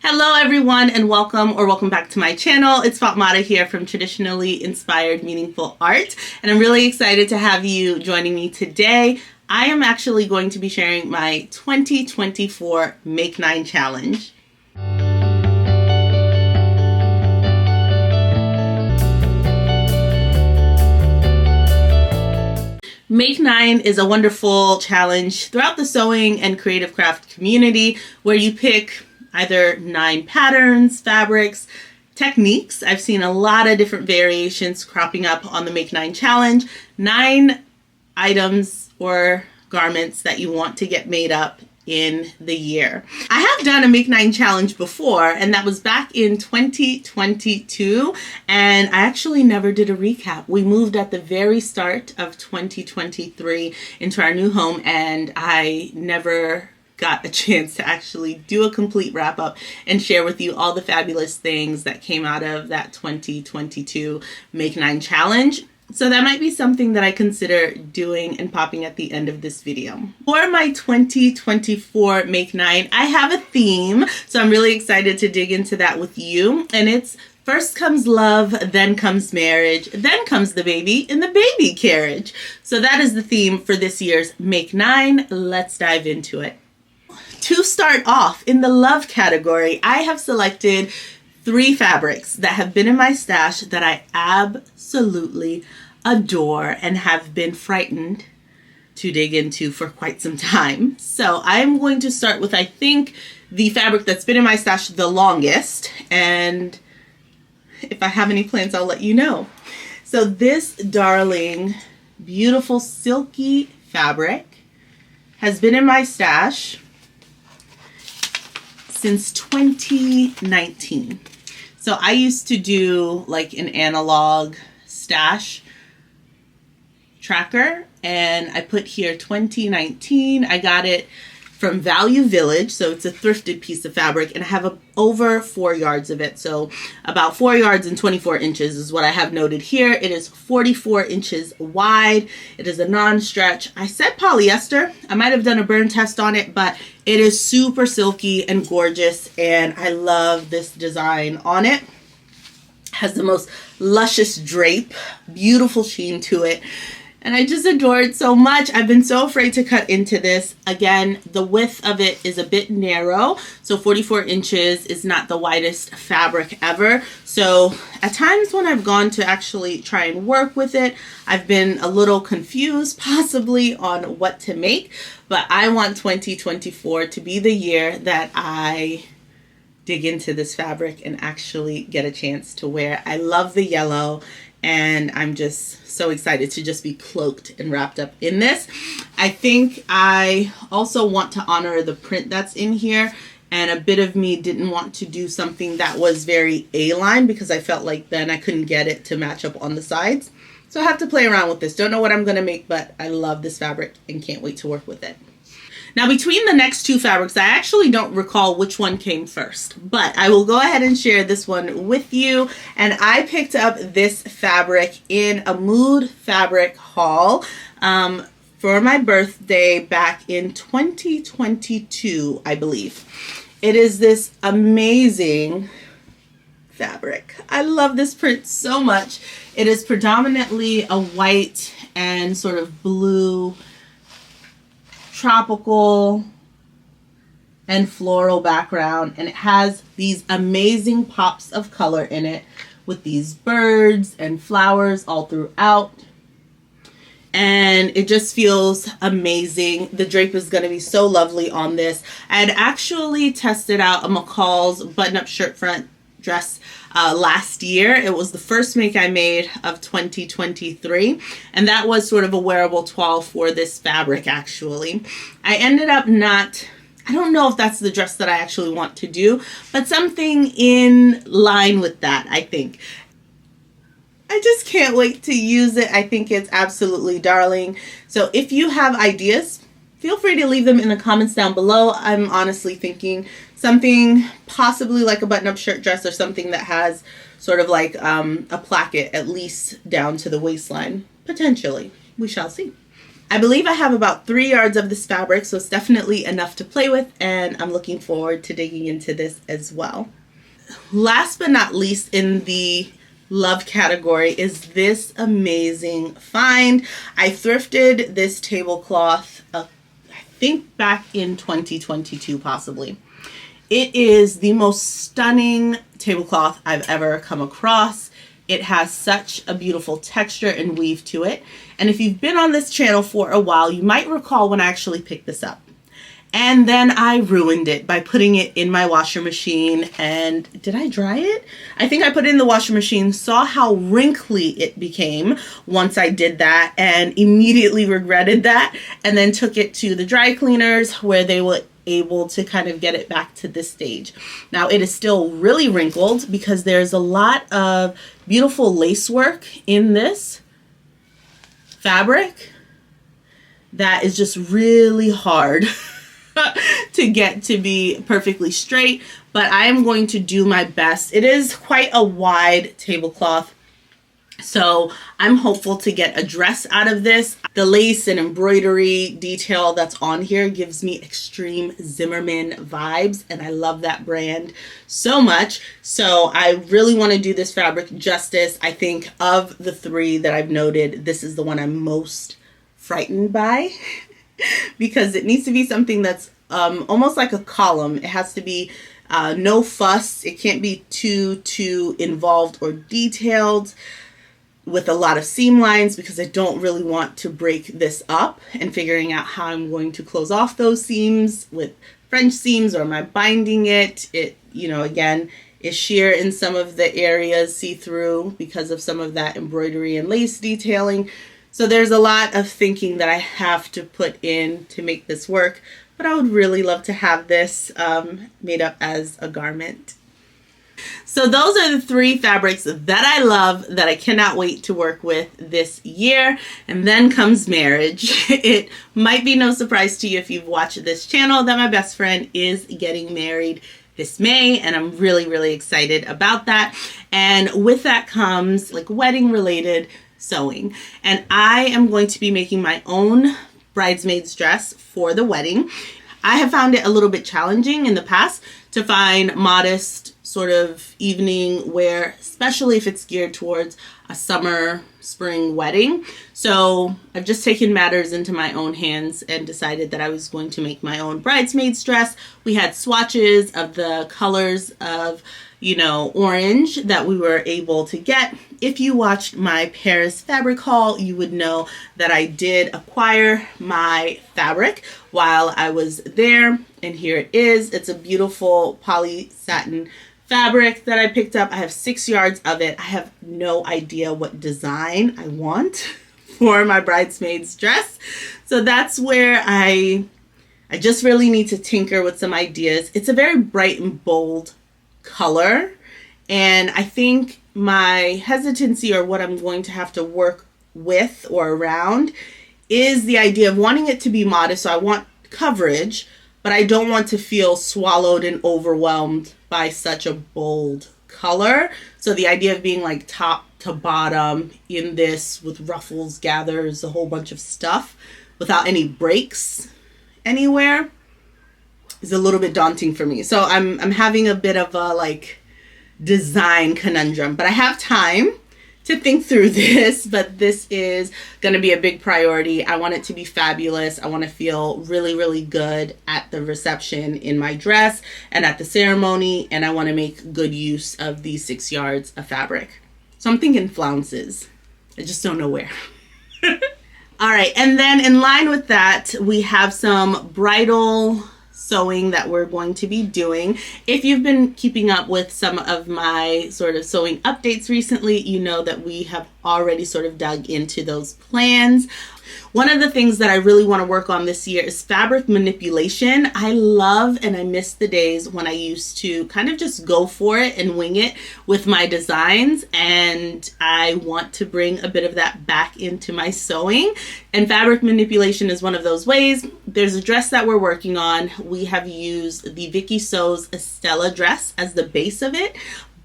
Hello everyone and welcome back to my channel. It's Fatmata here from Traditionally Inspired Meaningful Art, and I'm really excited to have you joining me today. I am actually going to be sharing my 2024 Make 9 challenge. Make 9 is a wonderful challenge throughout the sewing and creative craft community where you pick either 9 patterns, fabrics, techniques. I've seen a lot of different variations cropping up on the Make 9 challenge. 9 items or garments that you want to get made up in the year. I have done a Make 9 challenge before, and that was back in 2022, and I actually never did a recap. We moved at the very start of 2023 into our new home, and I never got a chance to actually do a complete wrap up and share with you all the fabulous things that came out of that 2022 Make 9 challenge. So that might be something that I consider doing and popping at the end of this video. For my 2024 Make 9, I have a theme, so I'm really excited to dig into that with you. And it's first comes love, then comes marriage, then comes the baby in the baby carriage. So that is the theme for this year's Make 9. Let's dive into it. To start off, in the love category, I have selected 3 fabrics that have been in my stash that I absolutely adore and have been frightened to dig into for quite some time. So I'm going to start with, I think, the fabric that's been in my stash the longest, and if I have any plans, I'll let you know. So this darling, beautiful, silky fabric has been in my stash since 2019. So I used to do like an analog stash tracker, and I put here 2019. I got it from Value Village, so it's a thrifted piece of fabric, and I have over 4 yards of it. So about 4 yards and 24 inches is what I have noted here. It is 44 inches wide. It is a non-stretch. I said polyester. I might have done a burn test on it, but it is super silky and gorgeous, and I love this design on it. Has the most luscious drape, beautiful sheen to it, and I just adore it so much. I've been so afraid to cut into this. Again, the width of it is a bit narrow, so 44 inches is not the widest fabric ever. So at times when I've gone to actually try and work with it, I've been a little confused possibly on what to make, but I want 2024 to be the year that I dig into this fabric and actually get a chance to wear. I love the yellow, and I'm just so excited to just be cloaked and wrapped up in this. I think I also want to honor the print that's in here, and a bit of me didn't want to do something that was very A-line because I felt like then I couldn't get it to match up on the sides. So I have to play around with this. Don't know what I'm gonna make, but I love this fabric and can't wait to work with it. Now, between the next 2 fabrics, I actually don't recall which one came first, but I will go ahead and share this one with you. And I picked up this fabric in a Mood fabric haul for my birthday back in 2022, I believe. It is this amazing fabric. I love this print so much. It is predominantly a white and sort of blue, tropical and floral background, and it has these amazing pops of color in it with these birds and flowers all throughout, and it just feels amazing. The drape is going to be so lovely on this. I had actually tested out a McCall's button-up shirt front dress last year. It was the first make I made of 2023, and that was sort of a wearable toile for this fabric. Actually, I ended up I don't know if that's the dress that I actually want to do, but something in line with that, I think. I just can't wait to use it. I think it's absolutely darling. So if you have ideas, feel free to leave them in the comments down below. I'm honestly thinking something possibly like a button-up shirt dress, or something that has sort of like a placket at least down to the waistline. Potentially. We shall see. I believe I have about 3 yards of this fabric, so it's definitely enough to play with, and I'm looking forward to digging into this as well. Last but not least in the love category is this amazing find. I thrifted this tablecloth, I think back in 2022 possibly. It is the most stunning tablecloth I've ever come across. It has such a beautiful texture and weave to it. And if you've been on this channel for a while, you might recall when I actually picked this up. And then I ruined it by putting it in my washer machine. And did I dry it? I think I put it in the washer machine, saw how wrinkly it became once I did that, and immediately regretted that, and then took it to the dry cleaners where they were able to kind of get it back to this stage. Now it is still really wrinkled because there's a lot of beautiful lace work in this fabric that is just really hard to get to be perfectly straight, but I am going to do my best. It is quite a wide tablecloth, so I'm hopeful to get a dress out of this. The lace and embroidery detail that's on here gives me extreme Zimmerman vibes, and I love that brand so much. So I really want to do this fabric justice. I think of the 3 that I've noted, this is the one I'm most frightened by because it needs to be something that's almost like a column. It has to be no fuss. It can't be too involved or detailed with a lot of seam lines because I don't really want to break this up, and figuring out how I'm going to close off those seams with French seams, or am I binding it? It, you know, again, is sheer in some of the areas, see-through because of some of that embroidery and lace detailing. So there's a lot of thinking that I have to put in to make this work, but I would really love to have this made up as a garment. So those are the 3 fabrics that I love, that I cannot wait to work with this year. And then comes marriage. It might be no surprise to you if you've watched this channel that my best friend is getting married this May, and I'm really, really excited about that. And with that comes like wedding related sewing. And I am going to be making my own bridesmaid's dress for the wedding. I have found it a little bit challenging in the past to find modest sort of evening wear, especially if it's geared towards a summer, spring wedding. So I've just taken matters into my own hands and decided that I was going to make my own bridesmaid's dress. We had swatches of the colors of, you know, orange that we were able to get. If you watched my Paris fabric haul, you would know that I did acquire my fabric while I was there. And here it is. It's a beautiful poly satin fabric that I picked up. I have 6 yards of it. I have no idea what design I want for my bridesmaid's dress. So that's where I just really need to tinker with some ideas. It's a very bright and bold color, and I think my hesitancy, or what I'm going to have to work with or around, is the idea of wanting it to be modest. So I want coverage, but I don't want to feel swallowed and overwhelmed by such a bold color. So the idea of being like top to bottom in this with ruffles, gathers, a whole bunch of stuff without any breaks anywhere is a little bit daunting for me. So I'm having a bit of a like design conundrum, but I have time to think through this, but this is going to be a big priority. I want it to be fabulous. I want to feel really, really good at the reception in my dress and at the ceremony, and I want to make good use of these 6 yards of fabric. So I'm thinking flounces. I just don't know where. All right, and then in line with that, we have some bridal sewing that we're going to be doing. If you've been keeping up with some of my sort of sewing updates recently, you know that we have already sort of dug into those plans. One of the things that I really want to work on this year is fabric manipulation. I love and I miss the days when I used to kind of just go for it and wing it with my designs, and I want to bring a bit of that back into my sewing, and fabric manipulation is one of those ways. There's a dress that we're working on. We have used the Vicky Sews Estella dress as the base of it,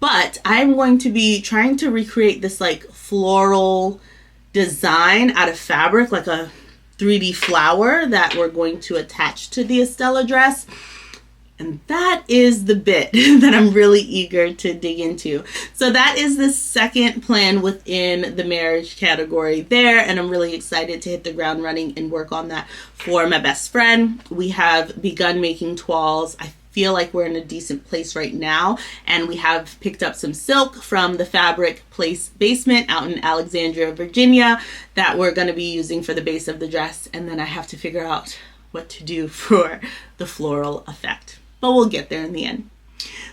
but I'm going to be trying to recreate this like floral design out of fabric, like a 3D flower that we're going to attach to the Estella dress. And that is the bit that I'm really eager to dig into. So that is the second plan within the marriage category there. And I'm really excited to hit the ground running and work on that for my best friend. We have begun making toiles. I feel like we're in a decent place right now. And we have picked up some silk from the Fabric Place basement out in Alexandria, Virginia, that we're going to be using for the base of the dress. And then I have to figure out what to do for the floral effect. But we'll get there in the end.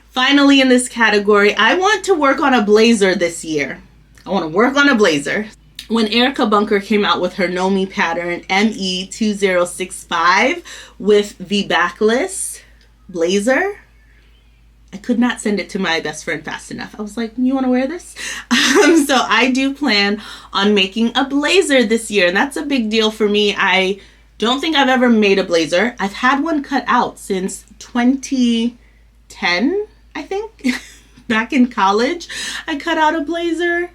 Finally, in this category, I want to work on a blazer this year. I want to work on a blazer. When Erica Bunker came out with her Nomi pattern ME2065 with the backless blazer, I could not send it to my best friend fast enough. I was like, you want to wear this? So I do plan on making a blazer this year, and that's a big deal for me. I don't think I've ever made a blazer. I've had one cut out since 2010, I think. Back in college, I cut out a blazer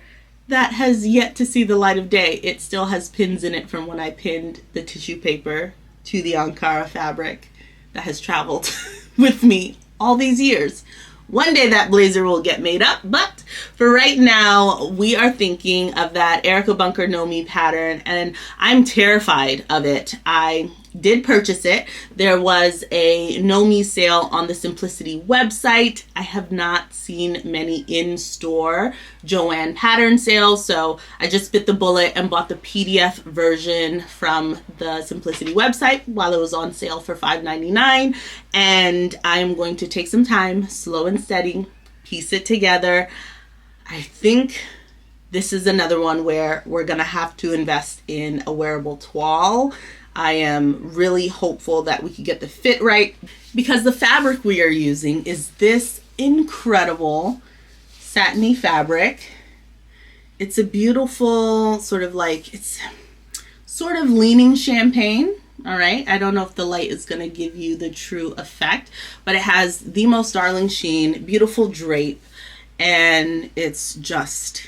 that has yet to see the light of day. It still has pins in it from when I pinned the tissue paper to the Ankara fabric that has traveled with me all these years. One day that blazer will get made up, but for right now, we are thinking of that Erica Bunker Nomi pattern, and I'm terrified of it. I did purchase it. There was a Nomi sale on the Simplicity website. I have not seen many in-store Joanne pattern sales, so I just bit the bullet and bought the PDF version from the Simplicity website while it was on sale for $5.99, and I'm going to take some time, slow and steady, piece it together. I think this is another one where we're gonna have to invest in a wearable toile. I am really hopeful that we can get the fit right, because the fabric we are using is this incredible satiny fabric. It's a beautiful sort of like, it's sort of leaning champagne. All right, I don't know if the light is going to give you the true effect, but it has the most darling sheen, beautiful drape, and it's just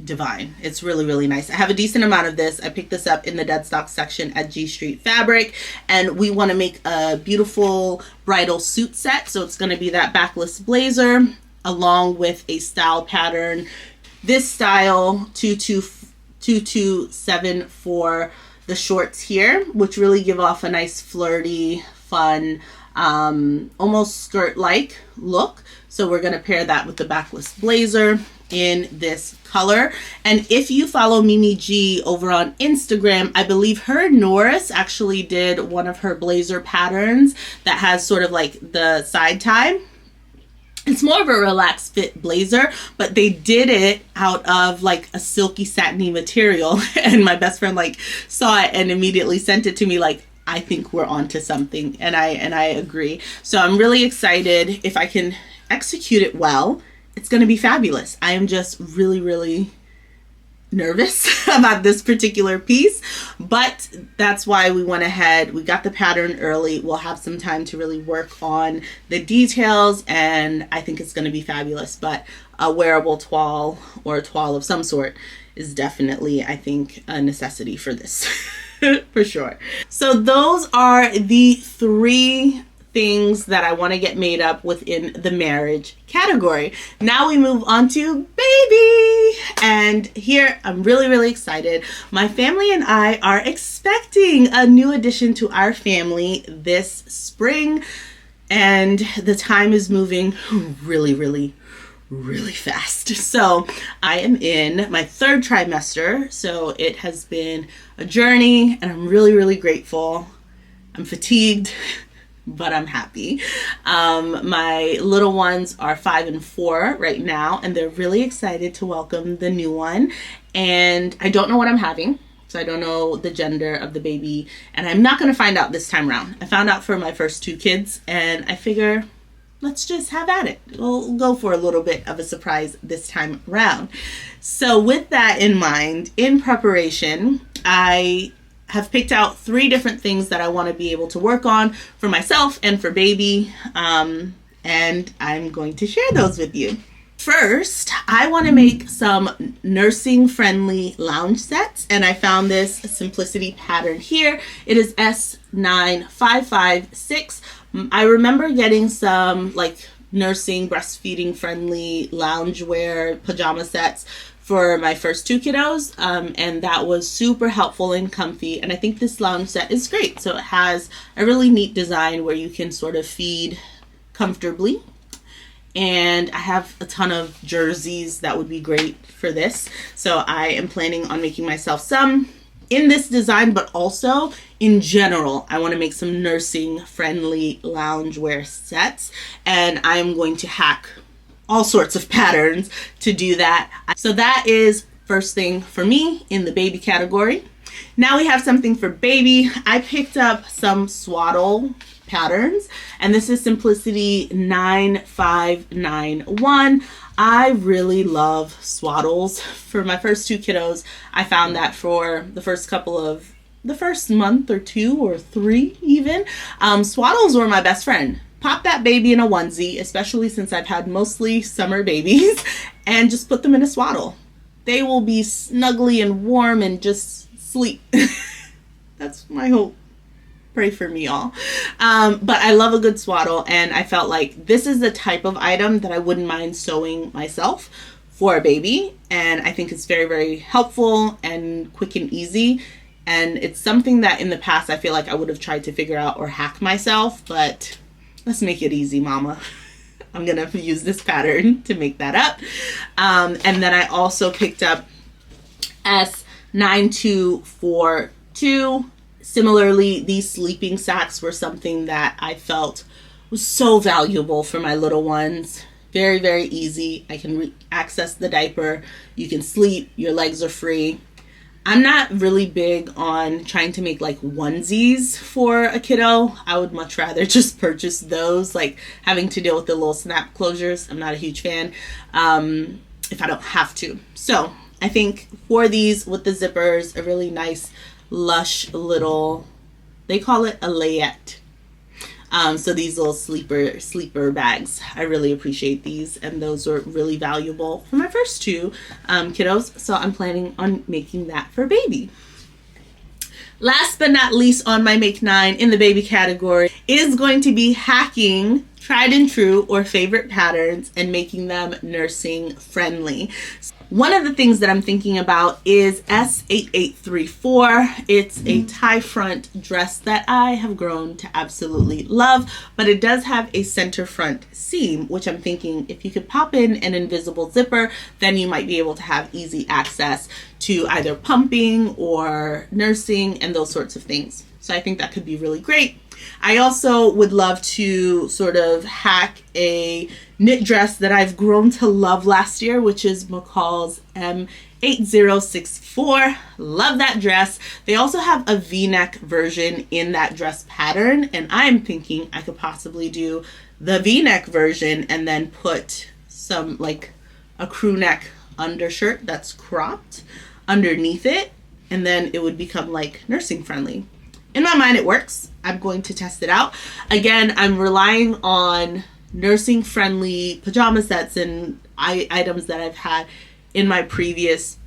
divine. It's really, really nice. I have a decent amount of this. I picked this up in the dead stock section at G Street Fabric, and we want to make a beautiful bridal suit set. So it's going to be that backless blazer along with a style pattern. This style 227 for the shorts here, which really give off a nice flirty, fun, almost skirt-like look. So we're going to pair that with the backless blazer in this color. And if you follow Mimi G over on Instagram, I believe her Norris actually did one of her blazer patterns that has sort of like the side tie. It's more of a relaxed fit blazer, but they did it out of like a silky satiny material. And my best friend like saw it and immediately sent it to me like, I think we're onto something. And I agree. So I'm really excited. If I can execute it well, it's going to be fabulous. I am just really, really nervous about this particular piece, but that's why we went ahead. We got the pattern early. We'll have some time to really work on the details, and I think it's going to be fabulous. But a wearable toile or a toile of some sort is definitely, I think, a necessity for this. For sure. So those are the three things that I want to get made up within the marriage category. Now we move on to baby. And here I'm really, really excited. My family and I are expecting a new addition to our family this spring. And the time is moving really, really, really fast. So I am in my third trimester. So it has been a journey and I'm really, really grateful. I'm fatigued, but I'm happy. My little ones are 5 and 4 right now, and they're really excited to welcome the new one. And I don't know what I'm having, so I don't know the gender of the baby, and I'm not going to find out this time around. I found out for my first 2 kids, and I figure let's just have at it. We'll go for a little bit of a surprise this time around. So with that in mind, in preparation, I have picked out 3 different things that I want to be able to work on for myself and for baby, and I'm going to share those with you. First, I want to make some nursing friendly lounge sets, and I found this Simplicity pattern here. It is S9556. I remember getting some like nursing breastfeeding friendly loungewear pajama sets for my first two kiddos, and that was super helpful and comfy, and I think this lounge set is great. So it has a really neat design where you can sort of feed comfortably. And I have a ton of jerseys that would be great for this. So I am planning on making myself some in this design, but also in general, I want to make some nursing friendly loungewear sets. And I'm going to hack all sorts of patterns to do that. So that is first thing for me in the baby category. Now we have something for baby. I picked up some swaddle patterns, and this is Simplicity 9591. I really love swaddles. For my first two kiddos, I found that for the first month or two or three even, swaddles were my best friend. Pop that baby in a onesie, especially since I've had mostly summer babies, and just put them in a swaddle. They will be snuggly and warm and just sleep. That's my hope. Pray for me, y'all. But I love a good swaddle, and I felt like this is the type of item that I wouldn't mind sewing myself for a baby, and I think it's very, very helpful and quick and easy, and it's something that in the past I feel like I would have tried to figure out or hack myself, but let's make it easy, mama. I'm gonna use this pattern to make that up. And then I also picked up S9242. Similarly, these sleeping sacks were something that I felt was so valuable for my little ones. Very, very easy. I can access the diaper. You can sleep. Your legs are free. I'm not really big on trying to make like onesies for a kiddo. I would much rather just purchase those, like having to deal with the little snap closures. I'm not a huge fan if I don't have to. So I think for these with the zippers, a really nice lush little, they call it a layette. So these little sleeper bags, I really appreciate these, and those were really valuable for my first two kiddos, so I'm planning on making that for baby. Last but not least on my Make 9 in the baby category is going to be hacking tried and true or favorite patterns and making them nursing friendly. One of the things that I'm thinking about is S8834. It's a tie front dress that I have grown to absolutely love, but it does have a center front seam, which I'm thinking if you could pop in an invisible zipper, then you might be able to have easy access to either pumping or nursing and those sorts of things. So I think that could be really great. I also would love to sort of hack a knit dress that I've grown to love last year, which is McCall's M8064. Love that dress. They also have a V-neck version in that dress pattern, and I'm thinking I could possibly do the V-neck version and then put some like a crew neck undershirt that's cropped underneath it, and then it would become like nursing friendly. In my mind, it works. I'm going to test it out. Again, I'm relying on nursing friendly pajama sets and items that I've had in my previous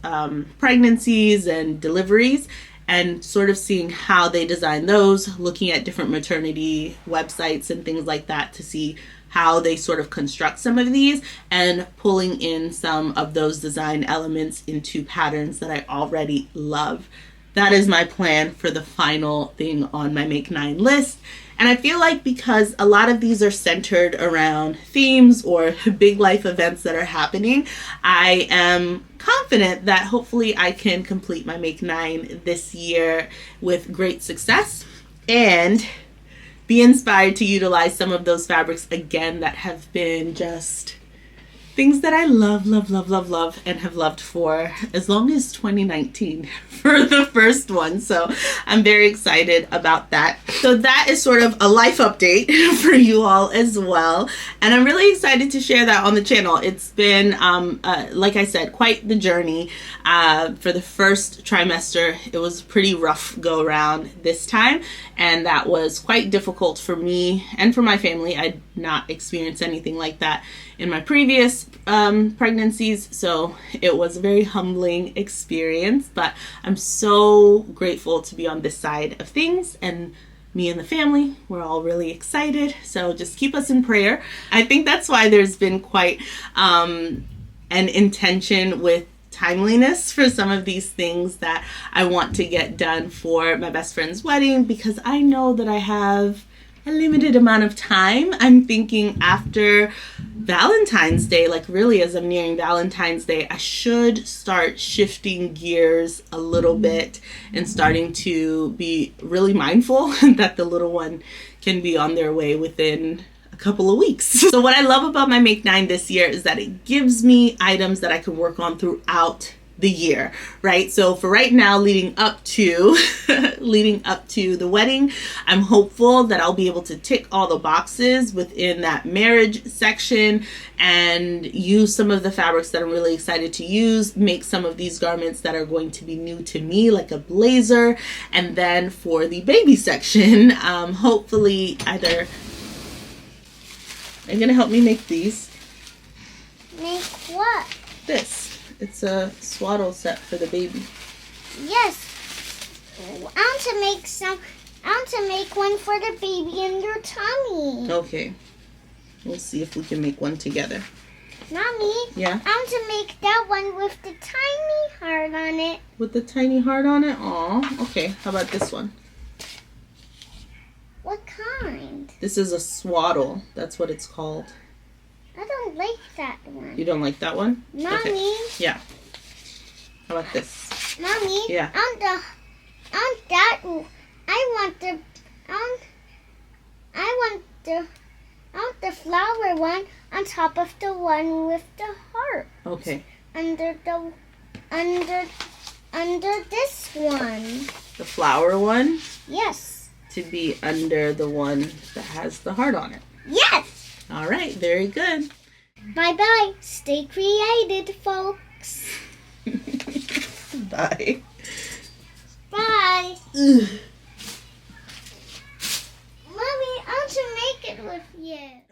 pregnancies and deliveries, and sort of seeing how they design those, looking at different maternity websites and things like that to see how they sort of construct some of these, and pulling in some of those design elements into patterns that I already love. That is my plan for the final thing on my Make 9 list. And I feel like because a lot of these are centered around themes or big life events that are happening, I am confident that hopefully I can complete my Make 9 this year with great success and be inspired to utilize some of those fabrics again that have been just things that I love, and have loved for as long as 2019 for the first one. So I'm very excited about that. So that is sort of a life update for you all as well. And I'm really excited to share that on the channel. It's been, like I said, quite the journey. For the first trimester, it was a pretty rough go around this time. And that was quite difficult for me and for my family. I'd not experienced anything like that in my previous pregnancies. So it was a very humbling experience, but I'm so grateful to be on this side of things, and me and the family, we're all really excited. So just keep us in prayer. I think that's why there's been quite an intention with timeliness for some of these things that I want to get done for my best friend's wedding, because I know that I have a limited amount of time. I'm thinking after Valentine's Day, like really as I'm nearing Valentine's Day, I should start shifting gears a little bit and starting to be really mindful that the little one can be on their way within a couple of weeks. So what I love about my Make 9 this year is that it gives me items that I can work on throughout the year, right? So for right now, leading up to the wedding, I'm hopeful that I'll be able to tick all the boxes within that marriage section and use some of the fabrics that I'm really excited to use, make some of these garments that are going to be new to me, like a blazer. And then for the baby section, hopefully either... Are you gonna help me make these? Make what? This. It's a swaddle set for the baby. Yes. I want to make one for the baby in your tummy. Okay. We'll see if we can make one together. Mommy. Yeah? I want to make that one with the tiny heart on it. With the tiny heart on it? Aw. Okay. How about this one? What kind? This is a swaddle. That's what it's called. I don't like that one. You don't like that one? Mommy. Okay. Yeah. How about this? Mommy. Yeah. I want the flower one on top of the one with the heart. Okay. Under this one. The flower one Yes. to be under the one that has the heart on it. Yes. All right. Very good. Bye-bye. Stay creative, folks. Bye. Bye. Ugh. Mommy, I want to make it with you.